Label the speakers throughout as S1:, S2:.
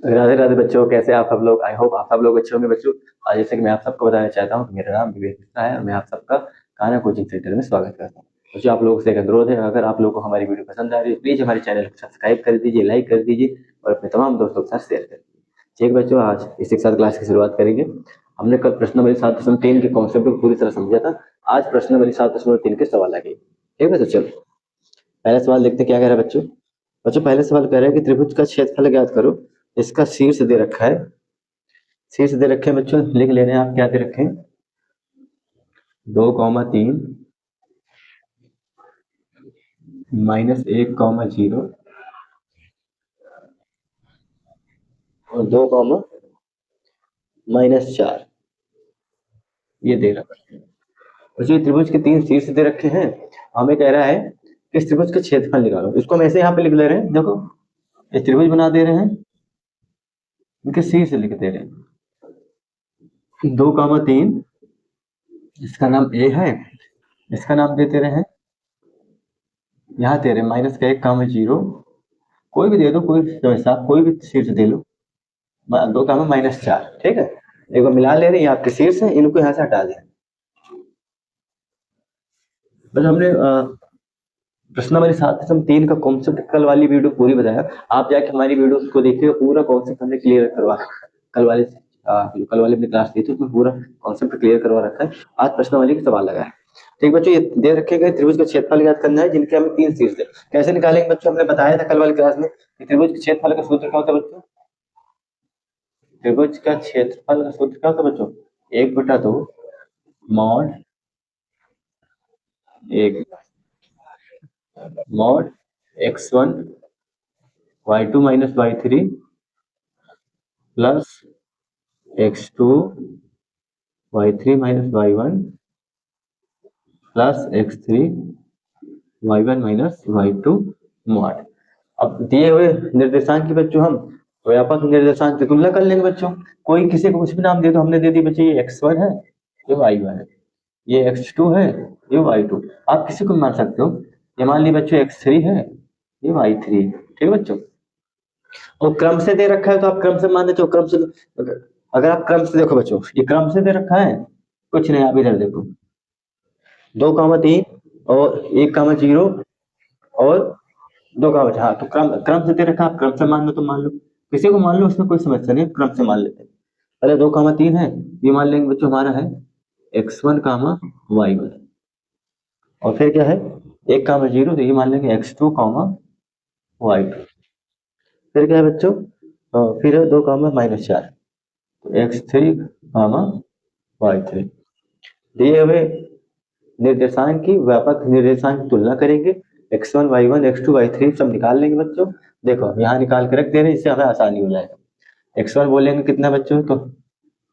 S1: राधे राधे बच्चों, कैसे आप सब लोग? आई होप आप सब लोग अच्छे होंगे बच्चों। आज जैसे कि मैं आप सबको बताना चाहता हूँ कि मेरा नाम विवेक मिश्रा है और मैं आप सबका खाना कोचिंग सेंटर में स्वागत करता हूँ। बच्चों, आप लोगों से एक अनुरोध है, अगर आप लोगों को हमारी वीडियो पसंद आ रही है प्लीज हमारे चैनल को सब्सक्राइब कर दीजिए, लाइक कर दीजिए और अपने तमाम दोस्तों के साथ शेयर कर दीजिए। ठीक बच्चों, आज इस शिक्षा क्लास की शुरुआत करेंगे। हमने कल प्रश्न नंबर 7.3 के कॉन्सेप्ट को पूरी तरह समझा था। आज प्रश्न नंबर 7.3 के सवाल आ गए। ठीक है बच्चों, चलो पहला सवाल देखते क्या कह रहा है बच्चों। बच्चों, पहले सवाल कह रहा है कि त्रिभुज का क्षेत्रफल ज्ञात करो। इसका शीर्ष दे रखा है। शीर्ष दे रखे हैं बच्चों, लिख ले रहे हैं आप, क्या दे रखे हैं? 2,3 -1,0 और 2,-4 ये दे रखा है। बच्चों, ये त्रिभुज के 3 शीर्ष दे रखे हैं। हमें कह रहा है कि इस त्रिभुज का क्षेत्रफल निकालो। इसको हम ऐसे यहाँ पे लिख ले रहे हैं, देखो ये त्रिभुज बना दे रहे हैं, इनके शीर्ष लिख दे रहे हैं 2,3। इसका नाम ए है, इसका नाम देते रहे हैं, यहाँ दे रहे हैं -1,0। कोई भी दे दो, कोई वैसा कोई भी शीर्ष दे लो। 2,-4, ठीक है। एक बार मिला ले रहे हैं, ये आपके शीर्ष है, इनको यहाँ से हटा दें। बस हमने प्रश्न नंबर 7.3 का कॉन्सेप्ट कल वाली वीडियो पूरी बताया। आप जाके हमारी वीडियो को देखिएगा, पूरा कॉन्सेप्ट हमने क्लियर करवा कल वाले कल वाले अपनी क्लास दी थी, उसमें पूरा कॉन्सेप्ट क्लियर करवा रखा है। आज प्रश्न वाली का सवाल लगा है। ठीक बच्चों, ये दे रखे गए त्रिभुज का क्षेत्रफल ज्ञात करना है जिनके हमें 3 शीर्ष है। कैसे निकालेंगे बच्चों? हमने बताया था कल वाली क्लास में कि त्रिभुज के क्षेत्रफल का सूत्र क्या होता है बच्चों? त्रिभुज का क्षेत्रफल का सूत्र क्या होता है बच्चों? 1/2 मॉड एक mod x1 y2 - y3 plus x2 y3 - y1 plus x3 y1 - y2 mod. अब दिए हुए निर्देशांक की बच्चों हम व्यापक निर्देशांक की तुलना कर लेंगे बच्चों। कोई किसी को कुछ भी नाम दे, तो हमने दे दी बच्चों ये x1 है, ये y1 है, ये x2 है, ये y2। आप किसी को मान सकते हो। ये मान ली बच्चों x3 है, ये y3 है। ठीक है बच्चों, और क्रम से दे रखा है तो आप क्रम से मान देते हो। क्रम से अगर आप क्रम से देखो बच्चों, ये क्रम से दे रखा है, कुछ नहीं, आप इधर देखो 2,3 और 1,0 और 2, हाँ तो क्रम क्रम से दे रखा, आप क्रम से मान लो तो मान लो, किसी को मान लो, उसमें कोई समस्या नहीं, क्रम से मान लेते हैं। पहले 2,3 है, ये मान लेंगे बच्चों हमारा है x1, y1। और फिर क्या है 1,0, तो ये मान लेंगे x2, y2। फिर क्या है बच्चों? फिर है 2,-4, तो x3, y3। दिए हुए निर्देशांक की व्यापक निर्देशांक की तुलना करेंगे। x1 y1 x2 y3 सब निकाल लेंगे बच्चों। देखो यहाँ निकाल के रख दे रहे हैं, इससे हमें आसानी हो जाएगा। x1 बोलेंगे कितना बच्चों? तो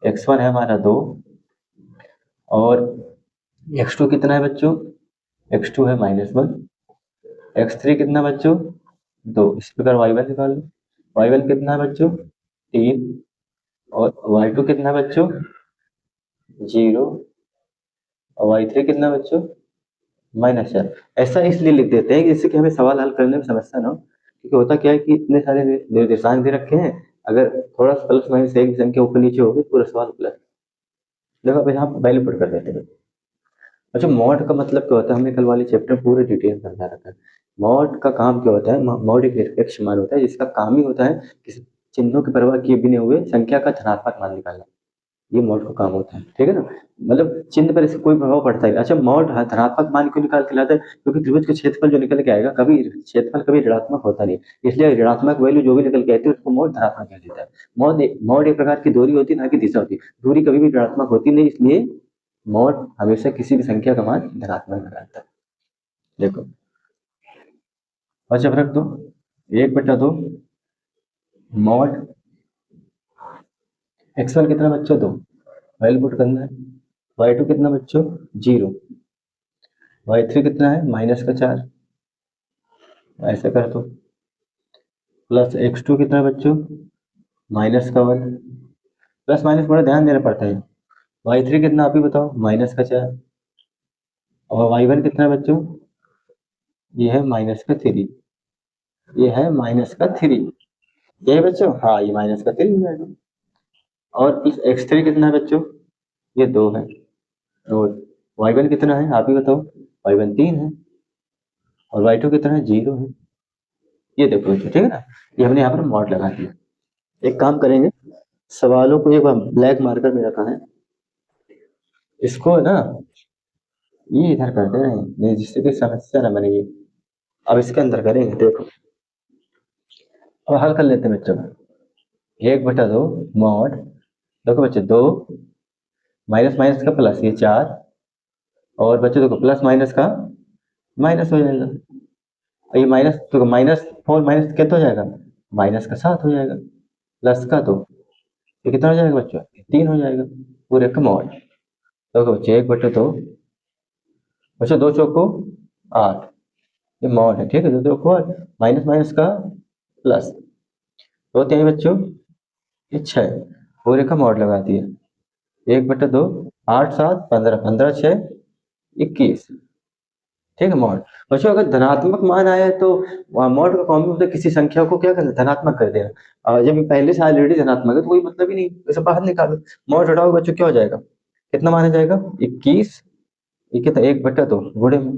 S1: x1 है हमारा 2, और x2 कितना है बच्चों? x2 है -1, x3 कितना बच्चों? 2। इस प्रकार y1 निकाल लो। y1 कितना है बच्चों? 3, और y2 कितना है बच्चों? 0, और y3 कितना बच्चों? -4। ऐसा इसलिए लिख देते हैं कि जिससे कि हमें सवाल हल करने में समस्या ना हो, क्योंकि होता क्या है कि इतने सारे निर्देशांक दे रखे हैं, अगर थोड़ा प्लस माइनस एक संख्या ऊपर नीचे होगी पूरा सवाल प्लस। देखो अब यहाँ वैल्यू पुट कर देते हैं। अच्छा, मॉड का मतलब क्या होता है? हमने कल वाले चैप्टर में पूरे डिटेल समझा रखा है। मॉड का काम क्या होता है? मॉड एक निरपेक्ष मान होता है जिसका काम ही होता है किसी चिन्हों की परवाह किए बिना हुए संख्या का धनात्मक मान निकालना। ये मॉड का काम होता है, ठीक है ना। मतलब चिन्ह पर इसका कोई प्रभाव पड़ता है। अच्छा, मॉड धनात्मक मान क्यों निकाल के लाता है? क्योंकि त्रिभुज का क्षेत्रफल जो निकल के आएगा, कभी क्षेत्रफल कभी ऋणात्मक होता नहीं, इसलिए ऋणात्मक वैल्यू जो भी निकल के आती है उसको मॉड धनात्मक कह देता है। मॉड एक प्रकार की दूरी होती है, ना कि दिशा होती है। दूरी कभी भी ऋणात्मक होती नहीं, इसलिए मॉड हमेशा किसी भी संख्या का मान धनात्मक निकालता है। देखो अच्छा, रख दो 1/2 मॉड x1 कितना बच्चों? 2, वैल्यू पुट करना है। y2 कितना बच्चों? 0, y3 कितना है? -4, ऐसे कर दो। प्लस x2 कितना बच्चों? -1। प्लस माइनस बड़ा ध्यान देना पड़ता है। y3 कितना आप ही बताओ? -4। और y1 कितना है बच्चों? ये है -3, ये है -3। ये बच्चों, हाँ ये माइनस का 3 हो जाएगा। और इस x3 कितना है बच्चों, ये 2 है। और y1 कितना है आप ही बताओ, y1 3 है। और y2 कितना है, 0 है। ये देखो बच्चों, ठीक है ना, ये हमने यहाँ पर मॉड लगा दिया। एक काम करेंगे, सवालों को एक बार ब्लैक मार्कर में रखा है, इसको ना ये इधर करते हैं, नहीं जिससे कि समस्या ना बने ये। अब इसके अंदर करेंगे, देखो अब हल कर लेते हैं बच्चों। 1/2 मॉड, देखो बच्चों 2 माइनस माइनस का प्लस, ये 4। और बच्चों देखो प्लस माइनस का माइनस हो जाएगा। और ये माइनस तो -4 माइनस कितना हो जाएगा, -7 हो जाएगा। प्लस का तो ये कितना हो जाएगा बच्चों, 3 हो जाएगा। पूरे का मॉड, देखो बच्चों 1/2 बच्चों, 2 चौको 8, ये मॉड है, ठीक है। 2 चौको 8, माइनस माइनस का प्लस, तो होते हैं बच्चों ये 6, पूरे का मॉड लगा दिया। 1/2, 8 7 15, 15 6 21, ठीक है मॉड। बच्चों अगर धनात्मक मान आया है तो मॉड का कॉमन मतलब किसी संख्या को क्या करना, धनात्मक कर देना। जब ये पहले से ऑलरेडी धनात्मक है तो कोई मतलब ही नहीं, इसे बाहर निकालो। मॉड हटाओ बच्चों, क्या हो जाएगा, कितना माना जाएगा 21, ये कितना 1/2 गुणे में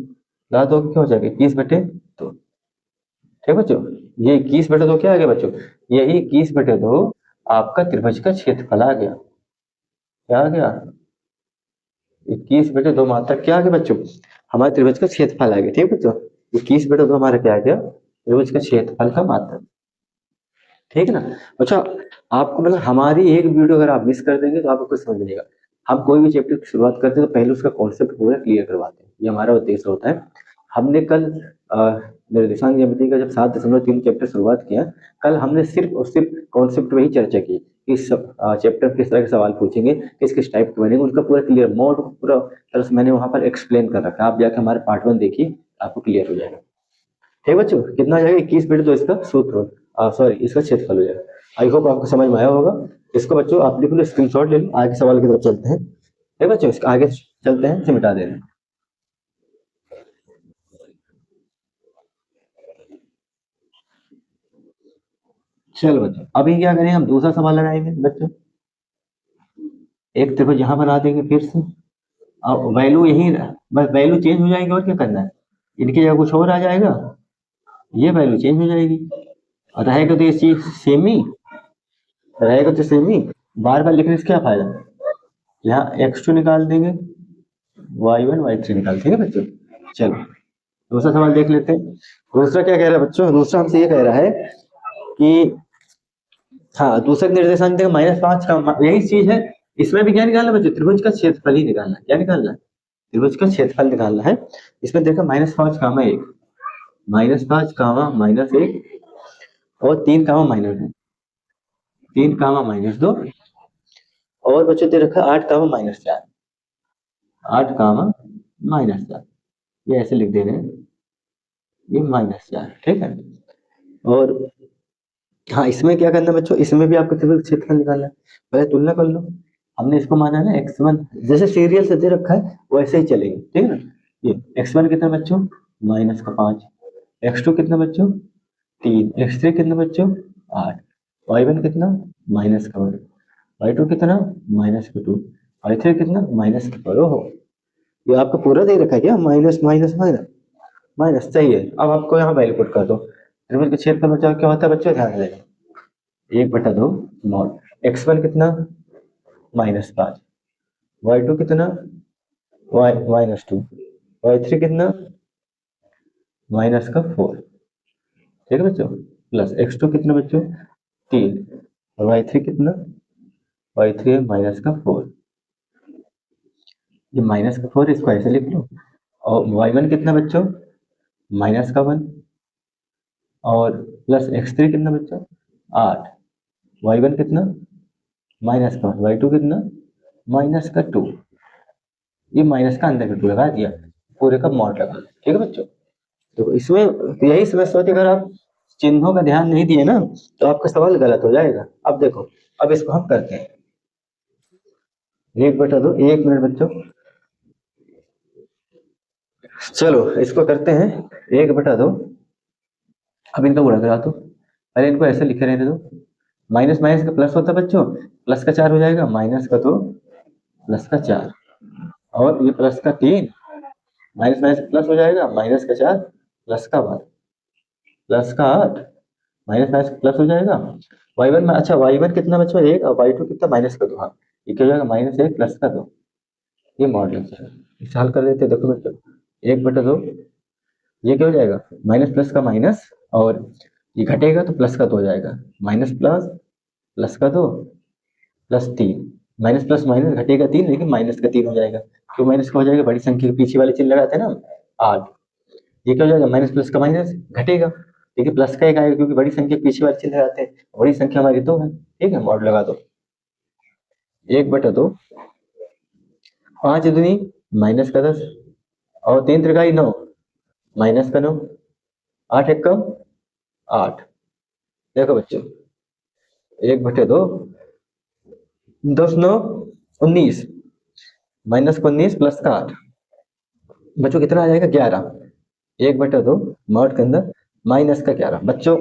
S1: ला दो, क्या हो जाएगा 21/2। ठीक है बच्चों, ये 21/2 क्या आ गया बच्चों, यही 21/2 आपका त्रिभुज का क्षेत्रफल आ गया। क्या आ गया, 21/2 मात्रक क्या आ गया बच्चों, हमारे त्रिभुज का क्षेत्रफल आ गया। ठीक है बच्चों, 21/2 हमारा क्या आ गया, त्रिभुज का क्षेत्रफल का मात्रक। ठीक है ना बच्चों, आपको मतलब हमारी एक वीडियो अगर आप मिस कर देंगे तो आपको कुछ समझ नहीं आएगा। हम कोई भी चैप्टर की शुरुआत करते हैं तो पहले उसका कॉन्सेप्ट पूरा क्लियर करवाते हैं, ये हमारा उद्देश्य होता है। हमने कल निर्देशांक ज्यामिति का जब 7.3 चैप्टर शुरुआत किया, कल हमने सिर्फ और सिर्फ कॉन्सेप्ट में ही चर्चा की कि चैप्टर किस तरह के सवाल पूछेंगे, किस किस टाइप के बनेंगे, उनका पूरा क्लियर मोड पूरा तरह से मैंने वहां पर एक्सप्लेन कर रखा है। आप जाके हमारे पार्ट 1 देखिए, आपको क्लियर हो जाएगा। ठीक है बच्चों, कितना आ जाएगा 21/2 इसका सूत्र, सॉरी इसका क्षेत्रफल हो जाएगा। आई होप आपको समझ में आया होगा। इसको बच्चों आप लिख लो, स्क्रीनशॉट ले लो, आगे सवाल की तरफ चलते हैं। ठीक है बच्चों, इसका आगे चलते हैं, इसे मिटा देना। चलो बच्चों, अभी क्या करें, हम दूसरा सवाल लगाएंगे बच्चों। एक त्रिभुज यहाँ बना देंगे फिर से, अब वैल्यू यही, बस वैल्यू चेंज हो जाएगी, और क्या करना है, इनकी जगह कुछ और आ जाएगा, ये वैल्यू चेंज हो जाएगी। और रहेगा तो ये चीज सेम ही, रहेगा तो सेम ही, बार बार लिखने से क्या फायदा। यहाँ x2 निकाल देंगे, y1 y3 निकाल, ठीक है बच्चों। चलो दूसरा सवाल देख लेते हैं। दूसरा क्या कह रहा है बच्चों, दूसरा हमसे ये कह रहा है कि हाँ दूसरा निर्देशांक देगा -5 का, यही चीज है। इसमें भी क्या निकालना है बच्चों, त्रिभुज का क्षेत्रफल ही निकालना है। क्या निकालना है, त्रिभुज का क्षेत्रफल निकालना है। इसमें देखा -5 कामा 1, -5 कामा -1, और 3 कामा -2, 3 कामा -2, और बच्चों दे रखा 8 कामा -4, 8 कामा -4, ये ऐसे लिख दे रहे हैं, ये -4, ठीक है। और हाँ इसमें क्या करना है बच्चों, इसमें भी आपको त्रिभुज क्षेत्रफल निकालना है। पहले तुलना कर लो, हमने इसको माना है ना x1, जैसे सीरियल से दे रखा है वैसे ही चलेंगे, ठीक है ना। ये x1 कितना बच्चों, -5, x2 कितना बच्चों 3, x3 कितना बच्चों 8, y1 कितना -1, y2 कितना -2, y3 कितना -4। ओहो, ये आपका पूरा दे रखा है क्या, माइनस माइनस माइनस माइनस, सही है। अब आपको यहाँ वैल्यू पुट कर दो। त्रिभुज के क्षेत्रफल बचा क्या होता है बच्चों, ध्यान देना, 1/2 मॉड, x1 कितना -5, y2 कितना -2, y3 कितना -4, ठीक है बच्चों, प्लस x2 कितना बच्चों 3, और y3 कितना, y3 है -4, ये -4 इसको ऐसे लिख लो। और y1 कितना बच्चों -1, और प्लस x3 कितना बच्चों 8, y1 कितना -1, y2 कितना -2, ये माइनस का अंदर का 2 लगा दिया, पूरे का मॉड लगा, ठीक है बच्चों। तो इसमें यही समस्या होती है, अगर आप चिन्हों का ध्यान नहीं दिए ना तो आपका सवाल गलत हो जाएगा। अब देखो, अब इसको हम करते हैं, 1/2, 1 मिनट बच्चों, चलो इसको करते हैं 1/2। अब इनका गुणा करा दो, पहले इनको ऐसे लिखे रहने दो, माइनस माइनस का प्लस होता है बच्चों, प्लस का 4 हो जाएगा, माइनस का तो प्लस का 4, और ये प्लस का 3, माइनस माइनस प्लस हो जाएगा, माइनस का 4 प्लस का 1 प्लस का 8, माइनस माइनस प्लस हो जाएगा, y1 में अच्छा y1 कितना बच्चों 1 और y2 कितना माइनस का 2, हाँ ये क्या हो जाएगा -1 प्लस का 2, ये मॉडल है। इसे हल कर देते हैं, देखो बच्चों 1/2, ये क्या हो जाएगा माइनस प्लस का माइनस, और ये घटेगा तो प्लस का 2 हो जाएगा, माइनस प्लस प्लस का 2 प्लस 3, माइनस प्लस माइनस घटेगा 3 लेकिन माइनस का 3 हो जाएगा, क्यों माइनस का हो जाएगा, बड़ी संख्या के पीछे वाले चिन्ह लगाते हैं ना 8, ये क्या हो जाएगा माइनस प्लस का माइनस घटेगा, देखिए प्लस का 1 आएगा क्योंकि बड़ी संख्या के पीछे वाले चिन्ह लगाते हैं, बड़ी संख्या हमारी 2 है, ठीक है मॉड लगा दो, 1/2, 5 दूनी माइनस का 10, और 3 त्रिकाई 9 माइनस का 9, 8 एक कम 8, देखो बच्चों 1/2, 10 9 19, माइनस का 19 प्लस का 8, बच्चों कितना आ जाएगा 11, 1/2 मॉड के अंदर माइनस का 11, बच्चों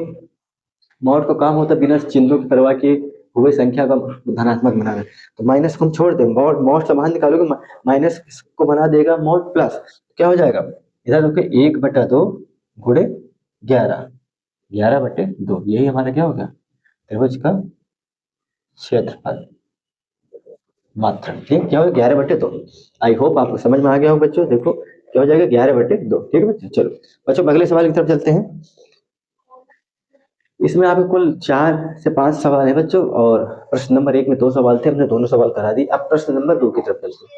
S1: मॉड का काम होता है बिना चिन्हों की परवाह किए हुए संख्या का धनात्मक बनाना, तो माइनस को हम छोड़ दें, मॉड मॉड से बाहर निकालोगे, माइनस को बना देगा मॉड प्लस, क्या हो जाएगा इधर देखो 1/2 गुणे 11, 11/2, यही हमारा क्या होगा त्रिभुज का क्षेत्रफल मात्रा, ठीक क्या होगा 11/2, आई होप आपको समझ में आ गया हो बच्चों, देखो क्या हो जाएगा 11/2, ठीक है बच्चों। चलो बच्चों अगले सवाल की तरफ चलते हैं, इसमें आपके कुल 4 से 5 सवाल है बच्चों, और प्रश्न नंबर 1 में 2 सवाल थे, हमने दोनों सवाल करा दी, अब प्रश्न नंबर 2 की तरफ चलते हैं,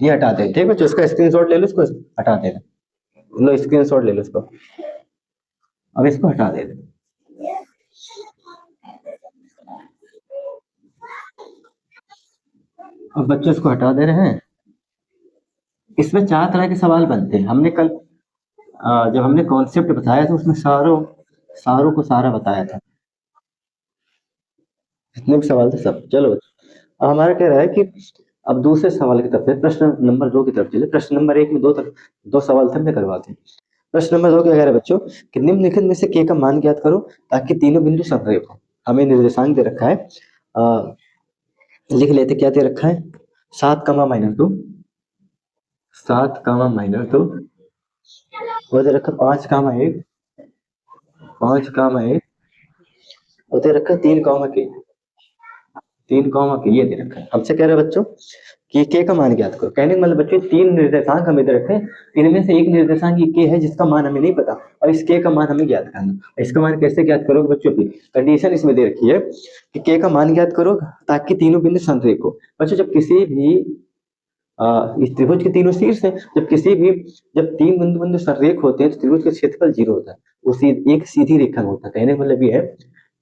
S1: ये हटा दें, ठीक बच्चों, इसका स्क्रीनशॉट ले लो, इसको हटा देना, लो स्क्रीनशॉट ले लो इसको, अब इसको हटा देना, अब बच्चों इसको हटा दे रहे हैं, इसमें 4 तरह के सवाल बनते हैं, हमने कल जब हमने कॉन्सेप्ट बताया था उसमें सारों को सारा बताया था, जितने भी सवाल थे सब। चलो अब हमारा कह रहा है कि अब दूसरे सवाल की तरफ है, प्रश्न नंबर 2 की तरफ चले, प्रश्न नंबर 1 में दो सवाल थे हमने करवाते हैं, प्रश्न नंबर 2 क्या कह रहा है बच्चों कि निम्नलिखित में से के का मान ज्ञात करो ताकि तीनों बिंदु संरेख हो, हमें निर्देशांक दे रखा है, लिख लेते क्या दे रखा है 7 -2, 7 -2, वो दे रखा 5 5 और दे रखा 3 के 3 के ये दे रखा है, हमसे कह रहे हैं बच्चों कि के का मान ज्ञात करो, कहने का मतलब बच्चों 3 निर्देशांक हमें दे रखे हैं, इनमें से एक निर्देशांक ये के है जिसका मान हमें नहीं पता, और इस के का मान हमें ज्ञात करना, इसका मान कैसे ज्ञात करोगे बच्चों की कंडीशन इसमें दे रखी है कि के का मान ज्ञात करो ताकि तीनों बिंदु संरेख हो, बच्चों जब किसी भी इस त्रिभुज के तीनों शीर्ष है, जब 3 बिंदु बिंदु संरेख होते हैं तो त्रिभुज का क्षेत्रफल 0 होता है, उसी एक सीधी रेखा में होता है, कहने का मतलब ये है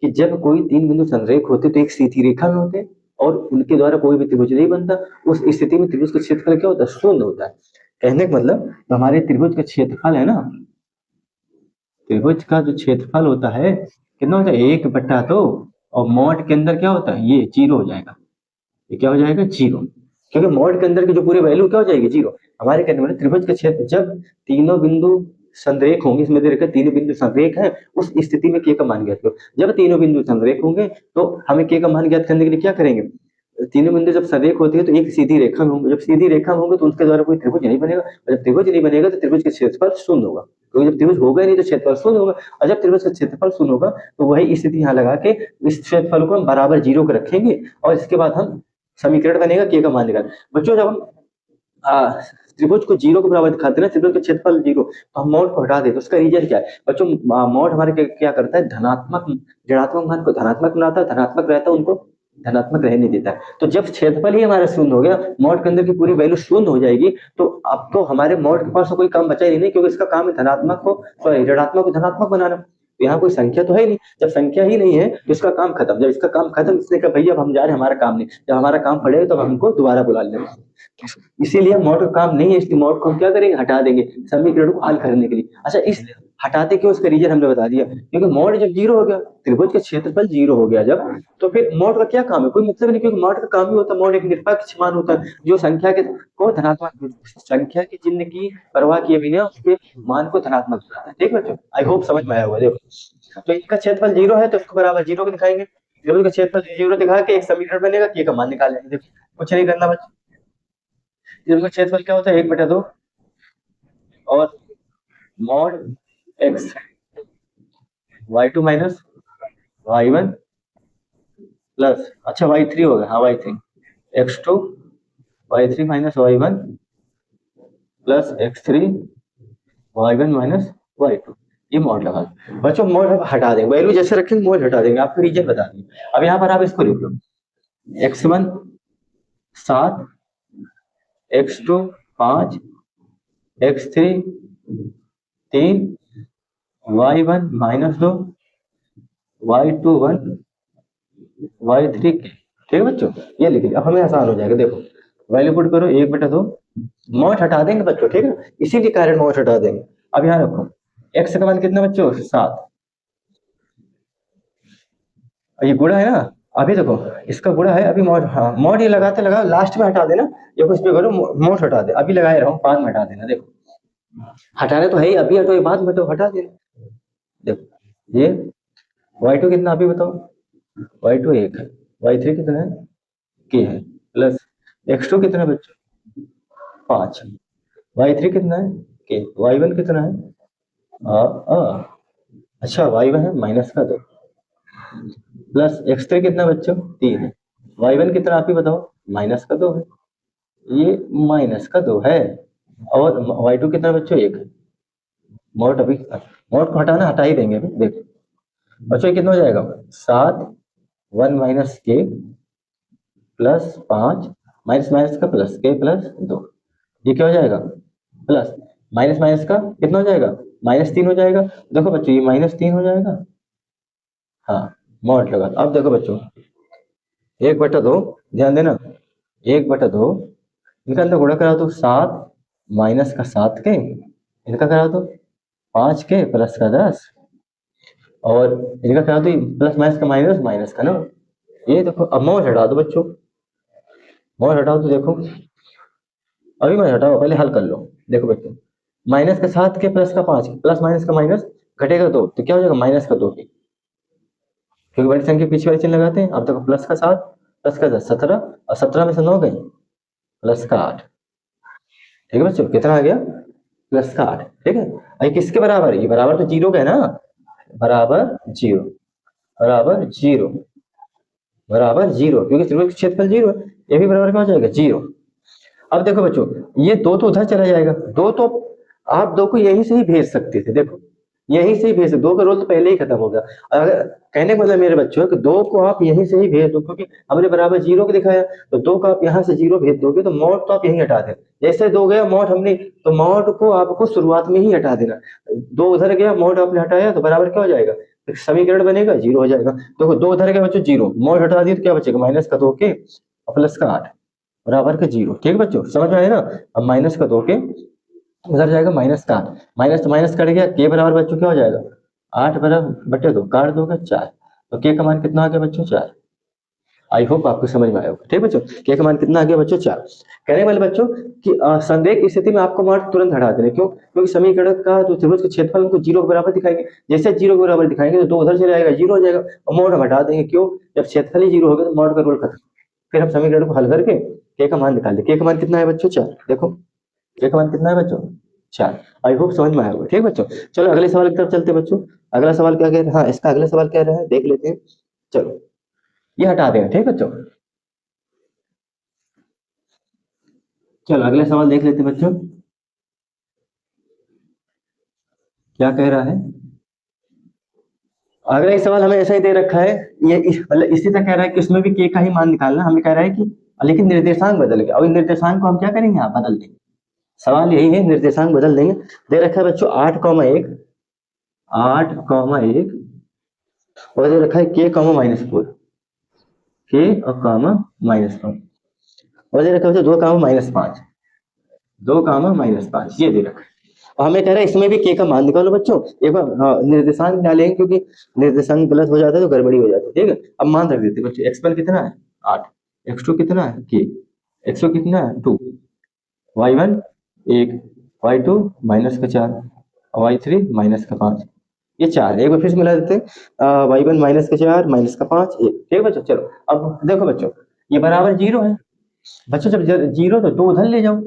S1: कि जब कोई 3 बिंदु संरेख होते तो एक सीधी रेखा में होते हैं और उनके द्वारा कोई भी त्रिभुज नहीं बनता, उस स्थिति में त्रिभुज का क्षेत्रफल क्या होता है शून्य होता है, कहने का मतलब हमारे त्रिभुज का क्षेत्रफल है ना, त्रिभुज का जो क्षेत्रफल होता है कितना होता है 1/2, और मॉड के अंदर क्या होता है ये 0 हो जाएगा, ये क्या हो जाएगा 0, क्योंकि मॉड के अंदर की जो पूरी वैल्यू क्या हो जाएगी 0, हमारे कहने वाले त्रिभुज का क्षेत्र जब तीनों बिंदु संरेख होंगे, इसमें दे रखा तीनों बिंदु संरेख है, उस स्थिति में के का मान ज्ञात करो, जब तीनों बिंदु संरेख होंगे तो हमें के का मान ज्ञात करने के लिए क्या करेंगे, तीनों बिंदु जब संरेख होती है तो एक सीधी रेखा में होंगे, जब सीधी रेखा में होंगे तो उनके द्वारा कोई त्रिभुज नहीं बनेगा, और जब त्रिभुज नहीं बनेगा तो त्रिभुज का क्षेत्रफल शून्य होगा, क्योंकि जब त्रिभुज होगा ही नहीं तो क्षेत्रफल शून्य होगा, और जब त्रिभुज का क्षेत्रफल शून्य होगा तो वही स्थिति यहाँ लगा के इस क्षेत्रफल को हम बराबर 0 को रखेंगे, और इसके बाद हम समीकरण बनेगा के का मान निकाल, बच्चों जब हम त्रिभुज को 0 के बराबर दिखाते हैं, त्रिभुज का क्षेत्रफल 0, तो हम मॉड को हटा देते, उसका रीजन क्या है बच्चों, मॉड हमारे क्या करता है धनात्मक ऋणात्मक मान को धनात्मक बनाता है, धनात्मक रहता है उनको धनात्मक रहने देता है, तो जब क्षेत्रफल ही हमारा शून्य हो गया, मॉड के अंदर की पूरी वैल्यू शून्य हो जाएगी, तो अब तो हमारे मॉड के पास तो कोई काम बचा ही नहीं, क्योंकि इसका काम है धनात्मक को सॉरी ऋणात्मक को धनात्मक बनाना, तो यहाँ कोई संख्या तो है नहीं, जब संख्या ही नहीं है तो इसका काम खत्म, जब इसका काम खत्म इसने कहा भैया अब हम जा रहे हैं, हमारा काम नहीं, जब हमारा काम पड़ेगा तब हमको दोबारा बुला लेना, इसीलिए मॉड का काम नहीं है, इसलिए मॉड को हम क्या करेंगे हटा देंगे समीकरण को हल करने के लिए। अच्छा इस हटाते क्यों उसका रीजन हमने बता दिया, क्योंकि मॉड जब 0 हो गया, त्रिभुज का क्षेत्रफल 0 हो गया जब, तो फिर मॉड का क्या काम है, कोई मतलब नहीं, क्योंकि मॉड का काम ही होता है, मॉड एक निरपेक्ष मान होता है जो संख्या के को धनात्मक संख्या के चिन्ह की परवाह किए बिना उसके मान को धनात्मक बनाता है, ठीक है बच्चों, आई होप समझ में आया होगा, देखो तो इनका क्षेत्रफल 0 है तो इसको बराबर 0 को दिखाएंगे। त्रिभुज का क्षेत्रफल 0 दिखा के एक समीकरण बनेगा कि ये का मान निकालेंगे। देखो कुछ नहीं करना बच्चों, त्रिभुज का क्षेत्रफल क्या होता है 1/2 और mod x y2 minus y1 plus अच्छा y3 होगा, हाँ y3 x2 y3 minus y1 plus x3 y1 minus y2। ये मॉड लगा बच्चों, मॉड हटा देंगे, वैल्यू जैसे रखेंगे मॉड हटा देंगे, आपको रीजन बता देंगे। अब यहाँ पर आप इसको लिख लो, x1 7, x2 5, x3 3, y1 -2, y2 1, y3 k। ठीक है बच्चों, ये लिख लिया। अब हमें आसान हो जाएगा, देखो वैल्यू पुट करो 1/2, मॉड हटा देंगे बच्चों, ठीक है, इसी के कारण मॉड हटा देंगे। अब यहाँ रखो x का मान कितना बच्चों 7, ये गुणा है ना, अभी देखो इसका गुणा है, अभी मॉड, हाँ मॉड ये लगाते लगाओ, लास्ट में हटा देना, ये कुछ भी करो मॉड हटा दे, अभी लगाए रहो बाद में हटा देना। देखो हटाने तो है ही, अभी हटो बाद में हटो, हटा देना। देखो ये y2 कितना अभी बताओ, y2 1 है, y3 कितना है k है, प्लस x2 कितना है बच्चों 5, y3 कितना है k, y1 कितना है अच्छा y1 है -2, प्लस x3 कितना बच्चों 3 है, y1 कितना आप ही बताओ -2 है, ये -2 है, और y2 कितना बच्चों 1 है। मॉड अभी मॉड को हटाना, हटा ही देंगे अभी। देखो बच्चों ये कितना हो जाएगा 7 1 माइनस के प्लस 5 माइनस माइनस का प्लस के प्लस 2, ये क्या हो जाएगा प्लस माइनस माइनस का कितना हो जाएगा -3 हो जाएगा। देखो बच्चों ये -3 हो जाएगा, हाँ मॉड लगा। अब देखो बच्चों 1/2, ध्यान देना 1/2, इनका अंदर गुणा करा दो 7 माइनस का 7 के, इनका करा दो 5 के प्लस का 10, और इनका करा दो प्लस माइनस का माइनस माइनस का ना। ये देखो अब मॉड हटा दो बच्चों, मॉड हटाओ तो देखो, अभी मत हटाओ पहले हल कर लो। देखो बच्चों माइनस का 7 के प्लस का 5 प्लस माइनस का माइनस घटेगा 2, तो क्या हो जाएगा -2 के, क्योंकि बड़ी संख्या पीछे वाले चिन्ह लगाते हैं। अब देखो प्लस का 7 प्लस का 10 17, और 17 में से 9 गए प्लस का 8। ठीक है बच्चों कितना आ गया प्लस का 8। ठीक है, अभी किसके बराबर है, ये बराबर तो 0 का है ना, बराबर 0 बराबर 0 बराबर 0, क्योंकि त्रिभुज का क्षेत्रफल 0 है, ये भी बराबर क्या हो जाएगा 0। अब देखो बच्चों ये 2 तो उधर चला जाएगा, 2 तो आप 2 को यहीं से ही भेज सकते थे, देखो यहीं से ही भेज सकते, 2 का रोल तो पहले ही खत्म हो गया। अगर कहने का मतलब मेरे बच्चों कि 2 को आप यहीं से ही भेज दो, क्योंकि हमने बराबर 0 को दिखाया, तो 2 का आप यहाँ से 0 भेज दोगे तो मॉड तो आप यहीं हटा दें, जैसे 2 गया मॉड हमने, तो मॉड को आपको शुरुआत में ही हटा देना। 2 उधर गया मॉड आपने हटाया तो बराबर क्या हो जाएगा, एक समीकरण बनेगा 0 हो जाएगा। देखो 2 उधर गया बच्चों 0, मॉड हटा दिया तो क्या बचेगा -2 के और प्लस का 8 बराबर का 0। ठीक है बच्चों समझ में आया ना। अब -2 के उधर जाएगा माइनस का 8, माइनस तो माइनस कट गया, के बराबर बच्चों क्या हो जाएगा 8 बटे 2, काट दोगे 4, तो के का मान कितना आ गया बच्चों 4। आई होप आपको समझ में आया होगा। ठीक बच्चों के का मान कितना आ गया बच्चों 4। कहने वाले बच्चों कि संदेह की स्थिति में आपको मान तुरंत हटा देने, क्यों, क्योंकि समीकरण का जो त्रिभुज का क्षेत्रफल उनको 0 के बराबर दिखाएंगे, जैसे 0 के बराबर दिखाएंगे तो 2 उधर चले जाएगा 0 हो जाएगा, और मॉड हम हटा देंगे, क्यों, जब क्षेत्रफल ही 0 हो गया तो मॉड का रोल खत्म। फिर हम समीकरण को हल करके के का मान निकाल दे। के का मान कितना है बच्चों 4, देखो के का मान कितना है बच्चों 4। आई होप समझ में आया होगा। ठीक बच्चों चलो अगले सवाल की तरफ चलते हैं बच्चों। अगला सवाल क्या कह रहा है, हाँ इसका अगला सवाल क्या रहा है देख लेते हैं। चलो ये हटा देंगे। ठीक बच्चों चलो अगले सवाल देख लेते हैं बच्चों, क्या कह रहा है। अगला एक सवाल हमें ऐसा ही दे रखा है, ये मतलब इसी तरह कह रहा है कि उसमें भी के का ही मान निकालना, हमें कह रहा है कि लेकिन निर्देशांक बदल गया, और निर्देशांक को हम क्या करेंगे यहाँ बदल देंगे। सवाल यही है, निर्देशांक बदल देंगे। दे रखा है बच्चों 8,1 8,1 और दे रखा है k, -4 के और कामा -5, और दे रखा है 2, -5 2, -5 ये दे रखा है। और हमें कह रहा है इसमें भी k का मान निकालो बच्चों। एक बार हाँ निर्देशांक डालेंगे, क्योंकि निर्देशांक गलत हो जाता है तो गड़बड़ी हो जाती है। ठीक है अब मान रख देते बच्चों, x1 कितना है 8, x2 कितना है k, x2 कितना है 2, y1 1, y2 -4 और y3 -5, ये 4 एक बार फिर से मिला देते हैं, y1 माइनस का 4 माइनस का 5 1, ठीक है बच्चों। चलो अब देखो बच्चों, ये बराबर 0 है बच्चों, जब 0 तो 2 उधर ले जाओ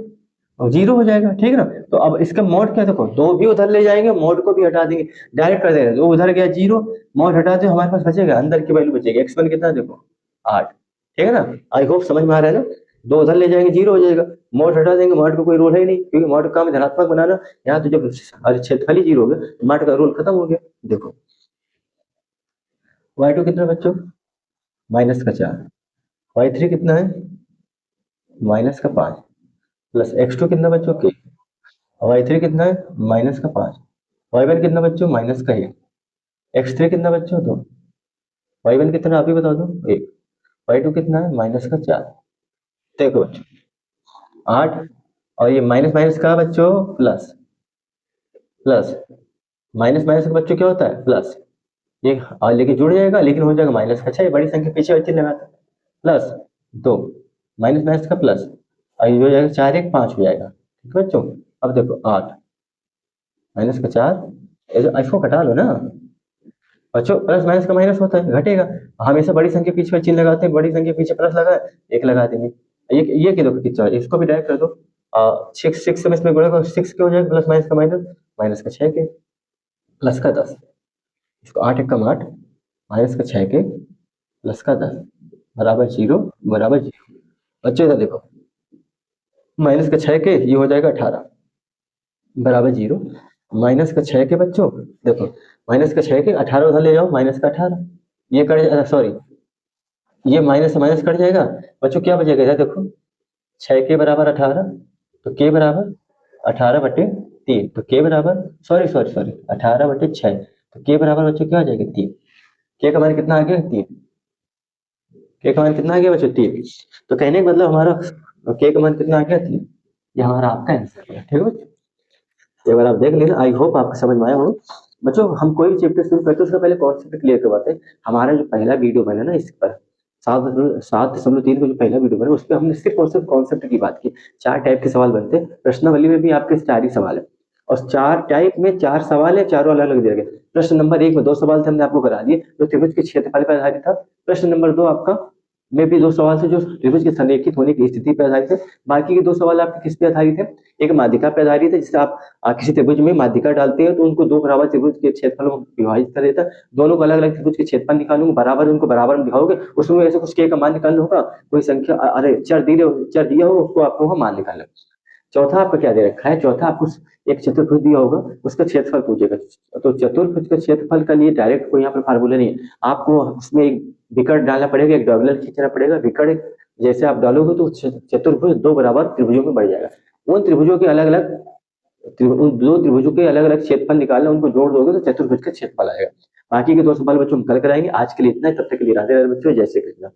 S1: और 0 हो जाएगा, ठीक है ना। तो अब इसका मॉड क्या है, देखो 2 भी उधर ले जाएंगे, मॉड को भी हटा देंगे, डायरेक्ट कर देंगे। 2 उधर गया 0, मॉड हटा दो, हमारे पास बचेगा अंदर की वैल्यू बचेगी, x1 कितना देखो 8, ठीक है ना। आई होप समझ में आ रहा है ना। 2 उधर ले जाएंगे 0 हो जाएगा, मॉड हटा देंगे, मॉड का कोई रोल है ही नहीं, क्योंकि मॉड का काम है धनात्मक बनाना। यहाँ तो जब अरे क्षेत्रफल ही 0 हो गया, तो मॉड का रोल खत्म हो गया। देखो y2 कितना बच्चों, माइनस का 4, y3 कितना है, माइनस का 5, प्लस x2 कितना बच्चों के, y3 कितना है, माइनस का 5, y1 कितना बच्चों, माइनस का 1, x3 कितना बच्चों, 2, y1 कितना आप ही बता दो, 1, y2 कितना है, माइनस का 4। देखो बच्चों 8, और ये माइनस माइनस का बच्चों प्लस, प्लस माइनस माइनस का बच्चों क्या होता है, प्लस। ये लेकिन जुड़ जाएगा, लेकिन हो जाएगा माइनस का 6, बड़ी संख्या पीछे बच्चे लगाते हैं, प्लस 2 माइनस माइनस का प्लस, और ये हो जाएगा 4 1 5 हो जाएगा, ठीक है बच्चों। अब देखो 8 माइनस का 4, इसको घटा लो ना बच्चों, प्लस माइनस का माइनस होता है, घटेगा। हमेशा बड़ी संख्या पीछे में चिन्ह लगाते हैं, बड़ी संख्या पीछे प्लस लगा है, 1 लगा देंगे। ये क्या देखो कितना है, इसको भी डायरेक्ट कर दो, 6 से इसमें गुणा 6 के हो जाएगा, प्लस माइनस का माइनस, माइनस का 6 के, प्लस का 10, इसको 8 1 कम 8, माइनस का 6 के, प्लस का 10 बराबर 0, बराबर 0। बच्चों इधर देखो, माइनस का 6 के ये हो जाएगा 18 बराबर 0, माइनस का 6 के बच्चों देखो, माइनस का 6 के 18 उधर ले जाओ, माइनस का 18, ये कट सॉरी, ये माइनस से माइनस कट जाएगा बच्चों, क्या बचेगा इधर देखो, 6 के बराबर 18, तो के बराबर 18/3, तो के बराबर सॉरी सॉरी सॉरी 18/6, तो के बराबर बच्चों क्या आ जाएगा 3, के का मान कितना आ गया 3, के का मान कितना आ गया बच्चों 3, तो कहने का मतलब हमारा के का मान कितना आ गया 3, ये हमारा आपका आंसर है, ठीक है बच्चों। एक बार आप देख लेना, आई होप आपको समझ में आया हो बच्चों। हम कोई भी चैप्टर शुरू करते हैं उसका पहले कॉन्सेप्ट क्लियर करवाते हैं। हमारा जो पहला वीडियो बना ना इस पर 7.3 का जो पहला वीडियो बना, उस पर हमने सिर्फ और सिर्फ कॉन्सेप्ट की बात की। 4 टाइप के सवाल बनते हैं, प्रश्नावली में भी आपके 4 ही सवाल है, और 4 टाइप में 4 सवाल है, चारों अलग अलग दिए गए। प्रश्न नंबर 1 में 2 सवाल थे, हमने आपको करा दिए, जो त्रिभुज के क्षेत्रफल पर आधारित था। प्रश्न नंबर 2 आपका में भी 2 सवाल थे, जो त्रिभुज के संरेखित होने की स्थिति पर आधारित है। बाकी के 2 सवाल आपके किस पे आधारित है, एक माध्यिका पर आधारित है, जिससे आप किसी त्रिभुज में माध्यिका डालते हैं तो उनको 2 बराबर त्रिभुज के क्षेत्रफलों में विभाजित कर देता है। दोनों को अलग अलग त्रिभुज के क्षेत्रफल निकालूंगा, बराबर उनको बराबर में दिखाओगे, उसमें ऐसे कुछ के का मान निकालना होगा, कोई संख्या अरे चर दिया हो, उसको आपको वहाँ मान निकालना। चौथा आपका क्या दे रखा है, चौथा आपको एक चतुर्भुज दिया होगा, उसका क्षेत्रफल पूछेगा। तो चतुर्भुज का क्षेत्रफल का लिए डायरेक्ट कोई यहाँ पर फार्मूला नहीं है, आपको उसमें एक विकर्ण डालना पड़ेगा, एक डायगोनल खींचना पड़ेगा। विकर्ण जैसे आप डालोगे तो चतुर्भुज 2 बराबर त्रिभुजों में बढ़ जाएगा। उन त्रिभुजों के अलग अलग उन 2 त्रिभुजों के अलग अलग क्षेत्रफल निकालना, उनको जोड़ दोगे तो चतुर्भुज का क्षेत्रफल आएगा। बाकी के 2 सवाल बच्चों हम कल कराएंगे। आज के लिए इतना ही, तब तक के लिए राधे राधे बच्चों, जय श्री कृष्ण।